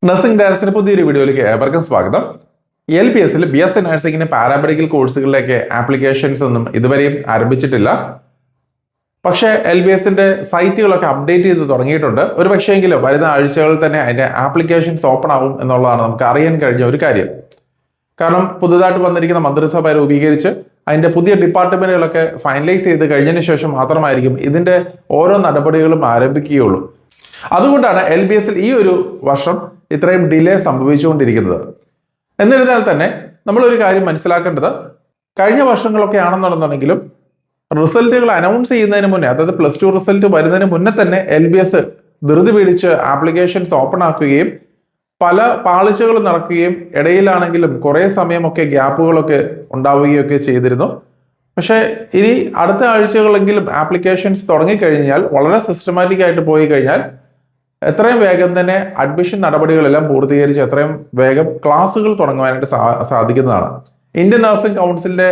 Nursing ഡയറക്ടറിന്റെ പുതിയൊരു വീഡിയോയിലേക്ക് ഏവർക്കും സ്വാഗതം. LPS BSc നഴ്സിംഗിന് പാരാമെഡിക്കൽ കോഴ്സുകളിലേക്ക് ആപ്ലിക്കേഷൻസ് ഒന്നും ഇതുവരെയും ആരംഭിച്ചിട്ടില്ല. പക്ഷേ LBSന്റെ സൈറ്റുകളൊക്കെ അപ്ഡേറ്റ് ചെയ്ത് തുടങ്ങിയിട്ടുണ്ട്. ഒരു പക്ഷേങ്കിലും വരുന്ന ആഴ്ചകളിൽ തന്നെ അതിന്റെ ആപ്ലിക്കേഷൻസ് ഓപ്പൺ ആവും എന്നുള്ളതാണ് നമുക്ക് അറിയാൻ കഴിഞ്ഞ ഒരു കാര്യം. കാരണം പുതുതായിട്ട് വന്നിരിക്കുന്ന മന്ത്രിസഭ രൂപീകരിച്ച് അതിന്റെ പുതിയ ഡിപ്പാർട്ട്മെന്റുകളൊക്കെ ഫൈനലൈസ് ചെയ്ത് കഴിഞ്ഞതിന് ശേഷം മാത്രമായിരിക്കും ഇതിന്റെ ഓരോ നടപടികളും ആരംഭിക്കുകയുള്ളൂ. അതുകൊണ്ടാണ് LBSൽ ഈ ഒരു വർഷം ഇത്രയും ഡിലേ സംഭവിച്ചുകൊണ്ടിരിക്കുന്നത്. എന്നിരുന്നാൽ തന്നെ നമ്മളൊരു കാര്യം മനസ്സിലാക്കേണ്ടത്, കഴിഞ്ഞ വർഷങ്ങളൊക്കെ ആണെന്നുണ്ടെങ്കിലും റിസൾട്ടുകൾ അനൗൺസ് ചെയ്യുന്നതിന് മുന്നേ, അതായത് +2 റിസൾട്ട് വരുന്നതിന് മുന്നേ തന്നെ LBS ധൃതി പിടിച്ച് ആപ്ലിക്കേഷൻസ് ഓപ്പൺ ആക്കുകയും പല പാളിച്ചകളും നടക്കുകയും ഇടയിലാണെങ്കിലും കുറേ സമയമൊക്കെ ഗ്യാപ്പുകളൊക്കെ ഉണ്ടാവുകയൊക്കെ ചെയ്തിരുന്നു. പക്ഷേ ഇനി അടുത്ത ആഴ്ചകളെങ്കിലും ആപ്ലിക്കേഷൻസ് തുടങ്ങിക്കഴിഞ്ഞാൽ, വളരെ സിസ്റ്റമാറ്റിക് ആയിട്ട് പോയി കഴിഞ്ഞാൽ എത്രയും വേഗം തന്നെ അഡ്മിഷൻ നടപടികളെല്ലാം പൂർത്തീകരിച്ച് എത്രയും വേഗം ക്ലാസ്സുകൾ തുടങ്ങുവാനായിട്ട് സാധിക്കുന്നതാണ്. ഇന്ത്യൻ നഴ്സിംഗ് കൗൺസിലിന്റെ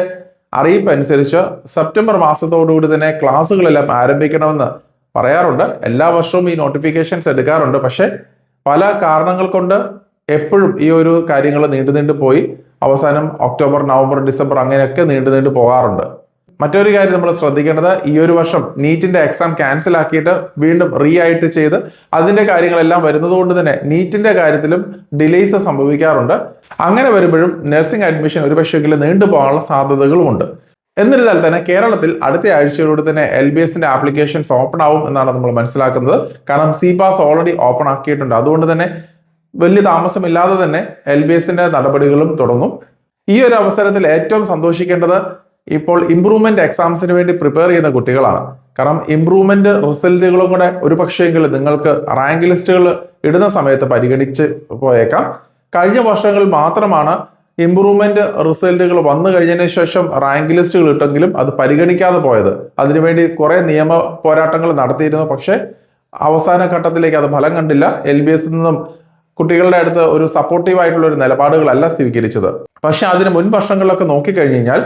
അറിയിപ്പ് അനുസരിച്ച് സെപ്റ്റംബർ മാസത്തോടുകൂടി തന്നെ ക്ലാസ്സുകളെല്ലാം ആരംഭിക്കണമെന്ന് പറയാറുണ്ട്. എല്ലാ വർഷവും ഈ നോട്ടിഫിക്കേഷൻസ് എടുക്കാറുണ്ട്. പക്ഷെ പല കാരണങ്ങൾ കൊണ്ട് എപ്പോഴും ഈ ഒരു കാര്യങ്ങൾ നീണ്ടു പോയി അവസാനം ഒക്ടോബർ, നവംബർ, ഡിസംബർ അങ്ങനെയൊക്കെ നീണ്ടു പോകാറുണ്ട്. മറ്റൊരു കാര്യം നമ്മൾ ശ്രദ്ധിക്കേണ്ടത്, ഈ ഒരു വർഷം നീറ്റിന്റെ എക്സാം ക്യാൻസൽ ആക്കിയിട്ട് വീണ്ടും ആയിട്ട് ചെയ്ത് അതിന്റെ കാര്യങ്ങളെല്ലാം വരുന്നത് കൊണ്ട് തന്നെ നീറ്റിന്റെ കാര്യത്തിലും ഡിലേസ് സംഭവിക്കാറുണ്ട്. അങ്ങനെ വരുമ്പോഴും നഴ്സിംഗ് അഡ്മിഷൻ ഒരു പക്ഷേങ്കിലും നീണ്ടുപോകാനുള്ള സാധ്യതകളുമുണ്ട്. എന്നിരുന്നാൽ തന്നെ കേരളത്തിൽ അടുത്ത ആഴ്ചയിലൂടെ തന്നെ LBSന്റെ ആപ്ലിക്കേഷൻസ് ഓപ്പൺ ആവും എന്നാണ് നമ്മൾ മനസ്സിലാക്കുന്നത്. കാരണം CPAS ഓൾറെഡി ഓപ്പൺ ആക്കിയിട്ടുണ്ട്. അതുകൊണ്ട് തന്നെ വലിയ താമസമില്ലാതെ തന്നെ LBSന്റെ നടപടികളും തുടങ്ങും. ഈ ഒരു അവസരത്തിൽ ഏറ്റവും സന്തോഷിക്കേണ്ടത് ഇപ്പോൾ ഇംപ്രൂവ്മെന്റ് എക്സാംസിന് വേണ്ടി പ്രിപ്പയർ ചെയ്യുന്ന കുട്ടികളാണ്. കാരണം ഇംപ്രൂവ്മെന്റ് റിസൾട്ടുകളും കൂടെ ഒരു പക്ഷേങ്കിലും നിങ്ങൾക്ക് റാങ്ക് ലിസ്റ്റുകൾ ഇടുന്ന സമയത്ത് പരിഗണിച്ച് പോയേക്കാം. കഴിഞ്ഞ വർഷങ്ങളിൽ മാത്രമാണ് ഇംപ്രൂവ്മെന്റ് റിസൾട്ടുകൾ വന്നു കഴിഞ്ഞതിന് ശേഷം റാങ്ക് ലിസ്റ്റുകൾ ഇട്ടെങ്കിലും അത് പരിഗണിക്കാതെ പോയത്. അതിനുവേണ്ടി കുറെ നിയമ പോരാട്ടങ്ങൾ നടത്തിയിരുന്നു. പക്ഷെ അവസാന ഘട്ടത്തിലേക്ക് അത് ഫലം കണ്ടില്ല. LBSൽ നിന്നും കുട്ടികളുടെ അടുത്ത് ഒരു സപ്പോർട്ടീവ് ആയിട്ടുള്ള ഒരു നിലപാടുകളല്ല സ്വീകരിച്ചത്. പക്ഷെ അതിന് മുൻ വർഷങ്ങളിലൊക്കെ നോക്കിക്കഴിഞ്ഞു കഴിഞ്ഞാൽ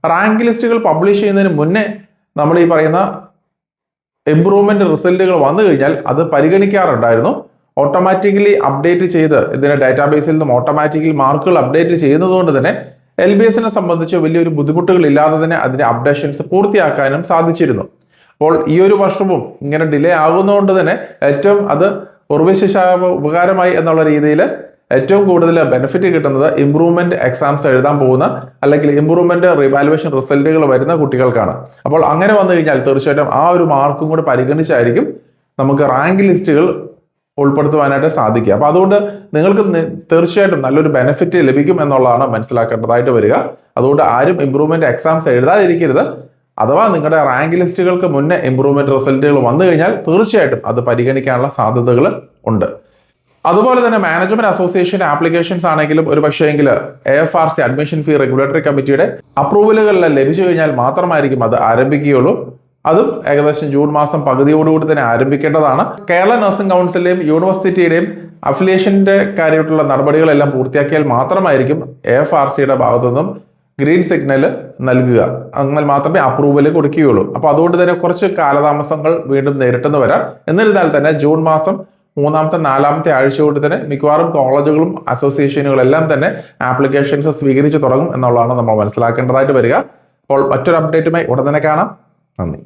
റാങ്ക് ലിസ്റ്റുകൾ പബ്ലിഷ് ചെയ്യുന്നതിന് മുന്നേ നമ്മൾ ഈ പറയുന്ന ഇംപ്രൂവ്മെന്റ് റിസൾട്ടുകൾ വന്നു കഴിഞ്ഞാൽ അത് പരിഗണിക്കാറുണ്ടായിരുന്നു. ഓട്ടോമാറ്റിക്കലി അപ്ഡേറ്റ് ചെയ്ത് ഇതിന്റെ ഡാറ്റാബേസിൽ നിന്നും ഓട്ടോമാറ്റിക്കലി മാർക്കുകൾ അപ്ഡേറ്റ് ചെയ്യുന്നത് കൊണ്ട് തന്നെ LBSനെ സംബന്ധിച്ച് വലിയൊരു ബുദ്ധിമുട്ടുകൾ ഇല്ലാതെ തന്നെ അതിന്റെ അപ്ഡേഷൻസ് പൂർത്തിയാക്കാനും സാധിച്ചിരുന്നു. അപ്പോൾ ഈ ഒരു വർഷവും ഇങ്ങനെ ഡിലേ ആകുന്നതുകൊണ്ട് തന്നെ ഏറ്റവും അത് ഉപകാരമായി എന്നുള്ള രീതിയിൽ ഏറ്റവും കൂടുതൽ ബെനിഫിറ്റ് കിട്ടുന്നത് ഇംപ്രൂവ്മെന്റ് എക്സാംസ് എഴുതാൻ പോകുന്ന അല്ലെങ്കിൽ ഇംപ്രൂവ്മെന്റ് റിവാലുവേഷൻ റിസൾട്ടുകൾ വരുന്ന കുട്ടികൾക്കാണ്. അപ്പോൾ അങ്ങനെ വന്നു കഴിഞ്ഞാൽ തീർച്ചയായിട്ടും ആ ഒരു മാർക്കും കൂടെ പരിഗണിച്ചായിരിക്കും നമുക്ക് റാങ്ക് ലിസ്റ്റുകൾ ഉൾപ്പെടുത്തുവാനായിട്ട് സാധിക്കുക. അപ്പൊ അതുകൊണ്ട് നിങ്ങൾക്ക് തീർച്ചയായിട്ടും നല്ലൊരു ബെനിഫിറ്റ് ലഭിക്കും എന്നുള്ളതാണ് മനസ്സിലാക്കേണ്ടതായിട്ട് വരിക. അതുകൊണ്ട് ആരും ഇംപ്രൂവ്മെന്റ് എക്സാംസ് എഴുതാതിരിക്കരുത്. അഥവാ നിങ്ങളുടെ റാങ്ക് ലിസ്റ്റുകൾക്ക് മുന്നേ ഇംപ്രൂവ്മെന്റ് റിസൾട്ടുകൾ വന്നു കഴിഞ്ഞാൽ തീർച്ചയായിട്ടും അത് പരിഗണിക്കാനുള്ള സാധ്യതകൾ ഉണ്ട്. അതുപോലെ തന്നെ മാനേജ്മെന്റ് അസോസിയേഷൻ ആപ്ലിക്കേഷൻസ് ആണെങ്കിലും ഒരു പക്ഷേങ്കിൽ AFRC അഡ്മിഷൻ ഫീ റെഗുലേറ്ററി കമ്മിറ്റിയുടെ അപ്രൂവലുകളെല്ലാം ലഭിച്ചു കഴിഞ്ഞാൽ മാത്രമായിരിക്കും അത് ആരംഭിക്കുകയുള്ളൂ. അതും ഏകദേശം ജൂൺ മാസം പകുതിയോടുകൂടി തന്നെ ആരംഭിക്കേണ്ടതാണ്. കേരള നഴ്സിംഗ് കൗൺസിലിന്റെയും യൂണിവേഴ്സിറ്റിയുടെയും അഫിലിയേഷന്റെ കാര്യമായിട്ടുള്ള നടപടികളെല്ലാം പൂർത്തിയാക്കിയാൽ മാത്രമായിരിക്കും AFRCയുടെ ഭാഗത്തു നിന്നും ഗ്രീൻ സിഗ്നൽ നൽകുക. എന്നാൽ മാത്രമേ അപ്രൂവൽ കൊടുക്കുകയുള്ളൂ. അപ്പൊ അതുകൊണ്ട് തന്നെ കുറച്ച് കാലതാമസങ്ങൾ വീണ്ടും നേരിട്ടെന്ന് വരാം. എന്നിരുന്നാൽ തന്നെ ജൂൺ മാസം 3ാമത്തെ 4ാമത്തെ ആഴ്ചയോട് തന്നെ മിക്കവാറും കോളേജുകളും അസോസിയേഷനുകളെല്ലാം തന്നെ ആപ്ലിക്കേഷൻസ് സ്വീകരിച്ചു തുടങ്ങും എന്നുള്ളതാണ് നമ്മൾ മനസ്സിലാക്കേണ്ടതായിട്ട് വരിക. അപ്പോൾ മറ്റൊരു അപ്ഡേറ്റുമായി ഉടൻ തന്നെ കാണാം. നന്ദി.